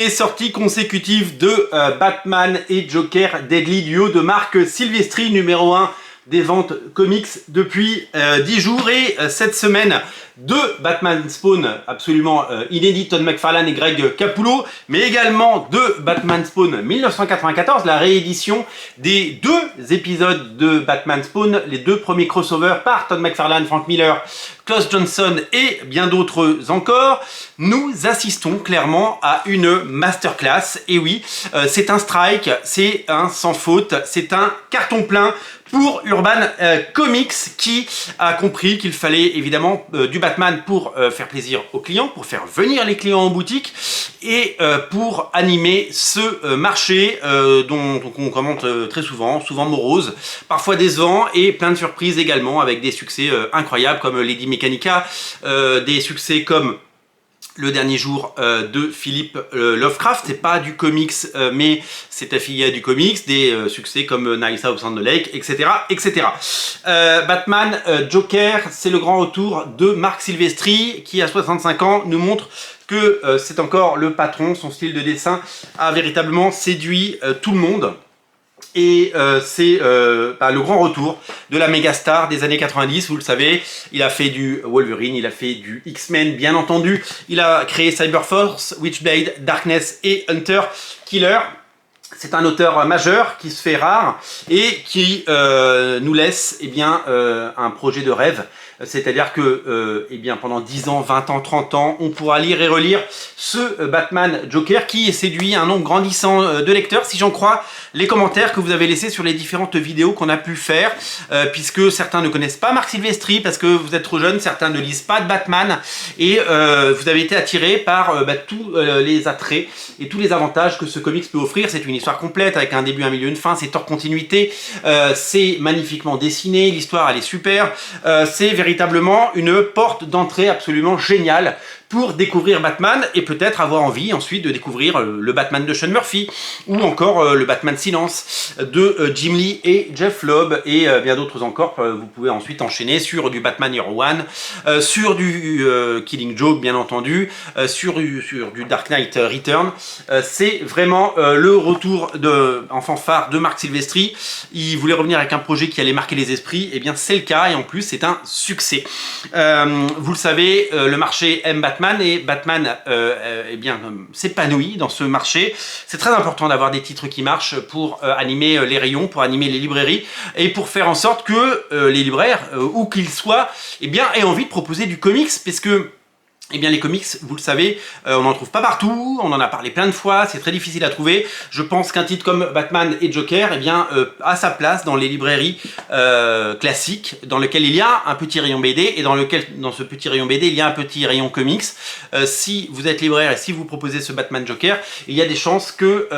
Les sorties consécutives de Batman et Joker Deadly Duo de Marc Silvestri, numéro 1 des ventes comics depuis 10 jours. Et cette semaine, deux Batman Spawn absolument inédits, Todd McFarlane et Greg Capullo, mais également deux Batman Spawn 1994, la réédition des deux épisodes de Batman Spawn, les deux premiers crossovers par Todd McFarlane, Frank Miller, Klaus Johnson et bien d'autres encore. Nous assistons clairement à une masterclass. Et oui, c'est un strike, c'est un sans faute, c'est un carton plein pour Urban Comics, qui a compris qu'il fallait évidemment du Batman pour faire plaisir aux clients, pour faire venir les clients en boutique et pour animer ce marché dont on commente très souvent, souvent morose, parfois décevant et plein de surprises également, avec des succès incroyables comme Lady Mechanica, des succès comme Le Dernier Jour de Philippe Lovecraft. C'est pas du comics, mais c'est affilié à du comics, des succès comme Nice House on the Lake, etc. etc. Batman Joker, c'est le grand retour de Marc Silvestri, qui à 65 ans nous montre que c'est encore le patron. Son style de dessin a véritablement séduit tout le monde. Et c'est le grand retour de la méga star des années 90, vous le savez. Il a fait du Wolverine, il a fait du X-Men bien entendu, il a créé Cyberforce, Witchblade, Darkness et Hunter Killer. C'est un auteur majeur qui se fait rare et qui nous laisse un projet de rêve. C'est-à-dire que pendant 10 ans, 20 ans, 30 ans, on pourra lire et relire ce Batman Joker qui séduit un nombre grandissant de lecteurs, si j'en crois les commentaires que vous avez laissés sur les différentes vidéos qu'on a pu faire, puisque certains ne connaissent pas Marc Silvestri parce que vous êtes trop jeunes, certains ne lisent pas de Batman, et vous avez été attirés par tous les attraits et tous les avantages que ce comics peut offrir. C'est une histoire complète avec un début, un milieu, une fin, c'est hors continuité, c'est magnifiquement dessiné, l'histoire elle est super, c'est véritablement une porte d'entrée absolument géniale pour découvrir Batman et peut-être avoir envie ensuite de découvrir le Batman de Sean Murphy ou encore le Batman Silence de Jim Lee et Jeff Loeb et bien d'autres encore. Vous pouvez ensuite enchaîner sur du Batman Year One, sur du Killing Joke bien entendu, sur du Dark Knight Return. C'est vraiment le retour en fanfare de Marc Silvestri. Il voulait revenir avec un projet qui allait marquer les esprits, et bien c'est le cas, et en plus c'est un succès. Vous le savez, le marché aime Batman et Batman s'épanouit dans ce marché. C'est très important d'avoir des titres qui marchent pour animer les rayons, pour animer les librairies et pour faire en sorte que les libraires, où qu'ils soient, aient envie de proposer du comics, parce que les comics, vous le savez, on n'en trouve pas partout, on en a parlé plein de fois, c'est très difficile à trouver. Je pense qu'un titre comme Batman et Joker a sa place dans les librairies classiques, dans lequel il y a un petit rayon BD, et dans ce petit rayon BD, il y a un petit rayon comics. Si vous êtes libraire et si vous proposez ce Batman Joker, il y a des chances que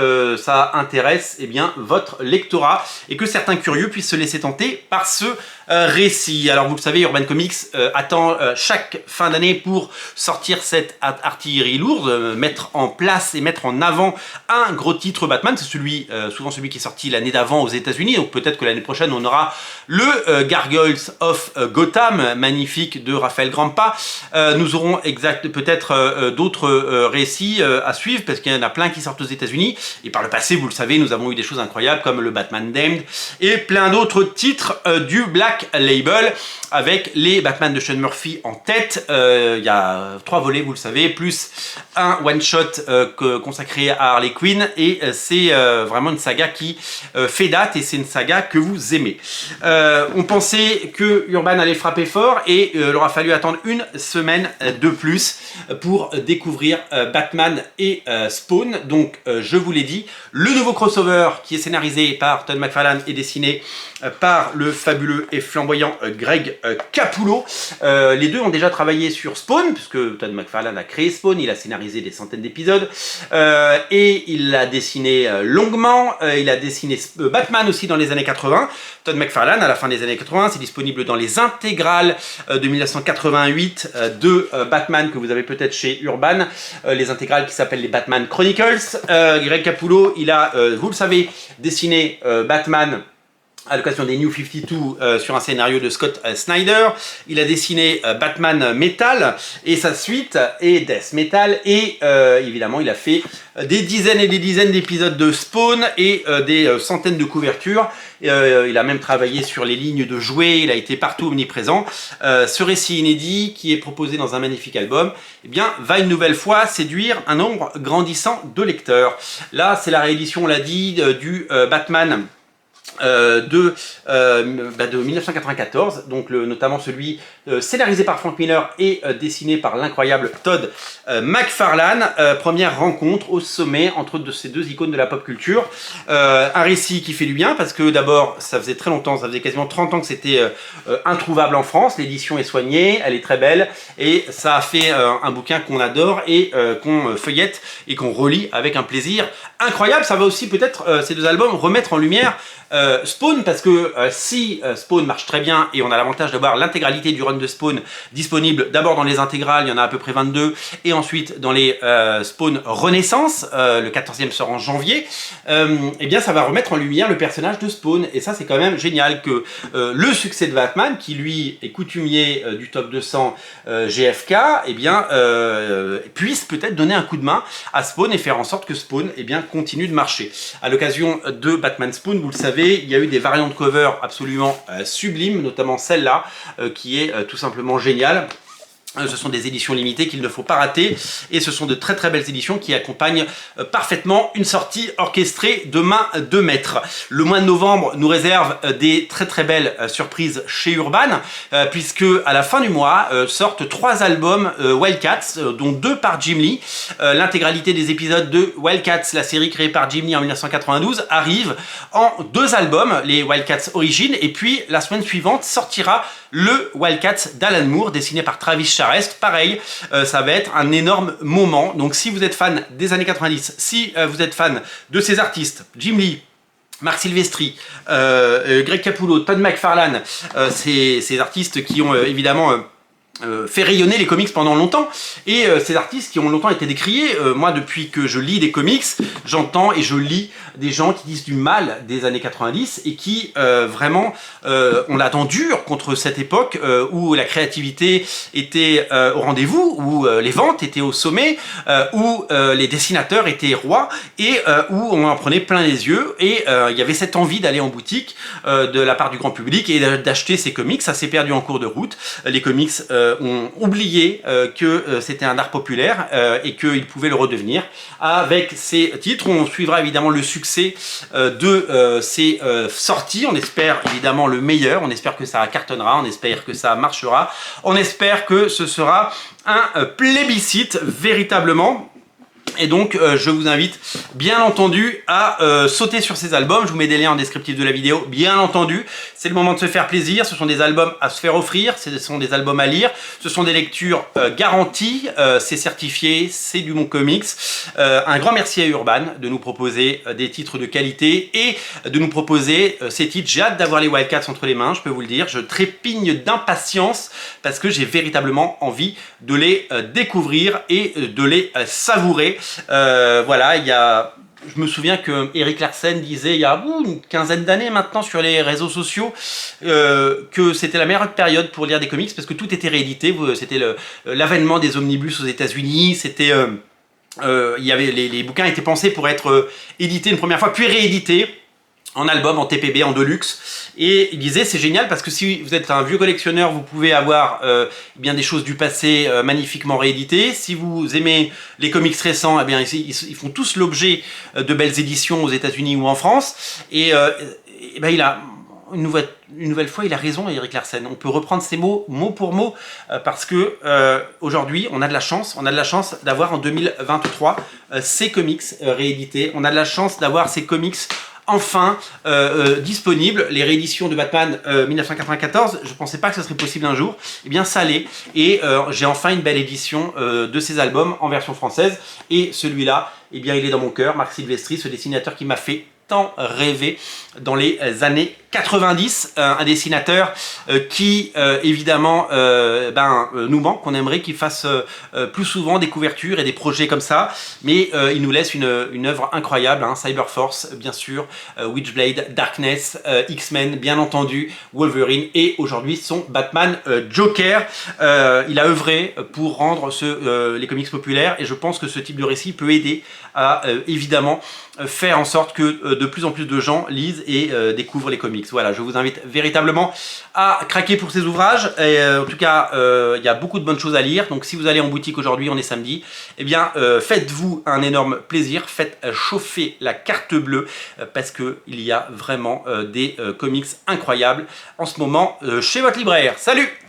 ça intéresse votre lectorat et que certains curieux puissent se laisser tenter par ce récit. Alors vous le savez, Urban Comics attend chaque fin d'année pour sortir cette artillerie lourde, mettre en place et mettre en avant un gros titre Batman. C'est souvent celui qui est sorti l'année d'avant aux États-Unis, donc peut-être que l'année prochaine on aura le Gargoyles of Gotham, magnifique, de Raphaël Grampa. Nous aurons peut-être d'autres récits à suivre, parce qu'il y en a plein qui sortent aux États-Unis, et par le passé, vous le savez, nous avons eu des choses incroyables comme le Batman Damned et plein d'autres titres du Black Label, avec les Batman de Sean Murphy en tête. Il y a 3 volets, vous le savez, plus un one-shot consacré à Harley Quinn, et c'est vraiment une saga qui fait date, et c'est une saga que vous aimez. On pensait que Urban allait frapper fort, et il aura fallu attendre une semaine de plus pour découvrir Batman et Spawn. Donc je vous l'ai dit, le nouveau crossover qui est scénarisé par Todd McFarlane et dessiné par le fabuleux et flamboyant Greg Capullo. Les deux ont déjà travaillé sur Spawn, puisque Todd McFarlane a créé Spawn, il a scénarisé des centaines d'épisodes, et il l'a dessiné longuement. Il a dessiné Batman aussi dans les années 80. Todd McFarlane, à la fin des années 80, c'est disponible dans les intégrales de 1988 de Batman, que vous avez peut-être chez Urban, les intégrales qui s'appellent les Batman Chronicles. Greg Capullo, il a, vous le savez, dessiné Batman à l'occasion des New 52 sur un scénario de Scott Snyder. Il a dessiné Batman Metal et sa suite et Death Metal, et évidemment il a fait des dizaines et des dizaines d'épisodes de Spawn et des centaines de couvertures. Il a même travaillé sur les lignes de jouets, il a été partout omniprésent. Ce récit inédit, qui est proposé dans un magnifique album, eh bien, va une nouvelle fois séduire un nombre grandissant de lecteurs. Là, c'est la réédition, on l'a dit, du Batman de 1994, donc notamment celui scénarisé par Frank Miller et dessiné par l'incroyable Todd McFarlane. Première rencontre au sommet entre ces deux icônes de la pop culture. Un récit qui fait du bien parce que d'abord ça faisait très longtemps, ça faisait quasiment 30 ans que c'était introuvable en France. L'édition est soignée, elle est très belle et ça a fait un bouquin qu'on adore et qu'on feuillette et qu'on relit avec un plaisir incroyable. Ça va aussi peut-être, ces deux albums, remettre en lumière Spawn, parce que si Spawn marche très bien et on a l'avantage d'avoir l'intégralité du run de Spawn disponible d'abord dans les intégrales, il y en a à peu près 22, et ensuite dans les Spawn Renaissance, le 14e sort en janvier, eh bien ça va remettre en lumière le personnage de Spawn, et ça c'est quand même génial que le succès de Batman, qui lui est coutumier du top 200 GFK, eh bien puisse peut-être donner un coup de main à Spawn et faire en sorte que Spawn eh bien, continue de marcher. À l'occasion de Batman Spawn, vous le savez, il y a eu des variantes de cover absolument sublimes, notamment celle-là, qui est tout simplement géniale. Ce sont des éditions limitées qu'il ne faut pas rater, et ce sont de très très belles éditions qui accompagnent parfaitement une sortie orchestrée de main de maître. Le mois de novembre nous réserve des très très belles surprises chez Urban, puisque à la fin du mois sortent 3 albums Wildcats, dont 2 par Jim Lee. L'intégralité des épisodes de Wildcats, la série créée par Jim Lee en 1992, arrive en 2 albums, les Wildcats Origins, et puis la semaine suivante sortira le Wildcats d'Alan Moore, dessiné par Travis Charest. Pareil, ça va être un énorme moment. Donc si vous êtes fan des années 90, si vous êtes fan de ces artistes, Jim Lee, Marc Silvestri, Greg Capullo, Todd McFarlane, ces artistes qui ont évidemment fait rayonner les comics pendant longtemps, et ces artistes qui ont longtemps été décriés. Moi, depuis que je lis des comics, j'entends et je lis des gens qui disent du mal des années 90 et qui vraiment ont la dent dure contre cette époque où la créativité était au rendez-vous, où les ventes étaient au sommet, où les dessinateurs étaient rois, et où on en prenait plein les yeux, et il y avait cette envie d'aller en boutique de la part du grand public et d'acheter ces comics. Ça s'est perdu en cours de route. Les comics ont oublié que c'était un art populaire et qu'ils pouvaient le redevenir avec ces titres. On suivra évidemment le succès de ces sorties. On espère évidemment le meilleur, on espère que ça cartonnera, on espère que ça marchera, on espère que ce sera un plébiscite véritablement. Et donc je vous invite bien entendu à sauter sur ces albums. Je vous mets des liens en descriptif de la vidéo, bien entendu. C'est le moment de se faire plaisir. Ce sont des albums à se faire offrir, ce sont des albums à lire, ce sont des lectures garanties, c'est certifié, c'est du bon comics. Un grand merci à Urban de nous proposer des titres de qualité et de nous proposer ces titres. J'ai hâte d'avoir les Wildcats entre les mains, je peux vous le dire. Je trépigne d'impatience parce que j'ai véritablement envie de les découvrir et de les savourer. Voilà, je me souviens que Erik Larsen disait il y a une quinzaine d'années maintenant sur les réseaux sociaux que c'était la meilleure période pour lire des comics parce que tout était réédité. C'était l'avènement des omnibus aux États-Unis. C'était il y avait les bouquins étaient pensés pour être édités une première fois puis réédités en album, en TPB, en deluxe, et il disait c'est génial parce que si vous êtes un vieux collectionneur, vous pouvez avoir bien des choses du passé magnifiquement rééditées. Si vous aimez les comics récents, eh bien ils font tous l'objet de belles éditions aux États-Unis ou en France. Et ben il a une nouvelle fois, il a raison, Erik Larsen. On peut reprendre ces mots mot pour mot parce que aujourd'hui, on a de la chance d'avoir en 2023 ces comics réédités. On a de la chance d'avoir ces comics enfin disponible. Les rééditions de Batman 1994, je pensais pas que ce serait possible un jour, et bien ça l'est, et j'ai enfin une belle édition de ces albums en version française, et celui-là, eh bien il est dans mon cœur. Marc Silvestri, ce dessinateur qui m'a fait tant rêver dans les années 90, un dessinateur qui évidemment nous manque, qu'on aimerait qu'il fasse plus souvent des couvertures et des projets comme ça, mais il nous laisse une œuvre incroyable, hein, Cyberforce bien sûr, Witchblade, Darkness, X-Men bien entendu, Wolverine et aujourd'hui son Batman Joker. Il a œuvré pour rendre les comics populaires et je pense que ce type de récit peut aider à évidemment faire en sorte que de plus en plus de gens lisent et découvrent les comics. Voilà, je vous invite véritablement à craquer pour ces ouvrages. Et, en tout cas, il y a beaucoup de bonnes choses à lire. Donc si vous allez en boutique aujourd'hui, on est samedi, eh bien faites-vous un énorme plaisir. Faites chauffer la carte bleue parce qu'il y a vraiment des comics incroyables en ce moment chez votre libraire. Salut!